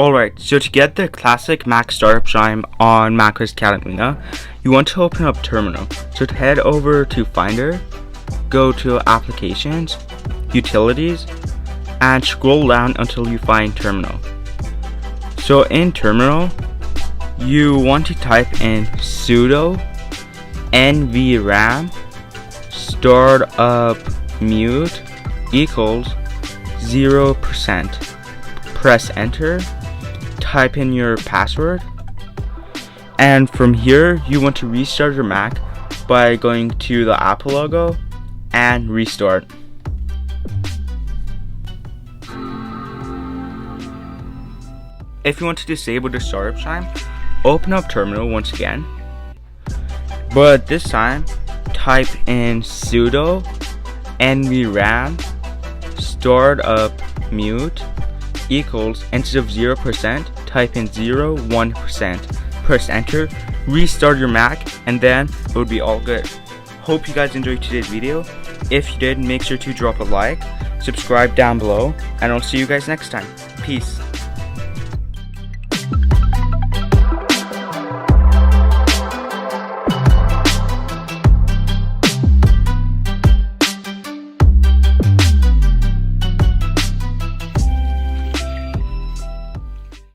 Alright, so to get the classic Mac startup Chime on macOS Catalina, you want to open up Terminal. So to head over to Finder, go to Applications, Utilities, and scroll down until you find Terminal. So in Terminal, you want to type in sudo nvram StartupMute equals 0%. Press enter, type in your password, and from here you want to restart your Mac by going to the Apple logo and restart. If you want to disable the startup Chime, open up Terminal once again, but this time type in sudo nvram StartupMute equals, instead of 0%, type in 1%. Press enter, restart your Mac, and then it would be all good. Hope you guys enjoyed today's video. If you did, make sure to drop a like, subscribe down below, and I'll see you guys next time. Peace.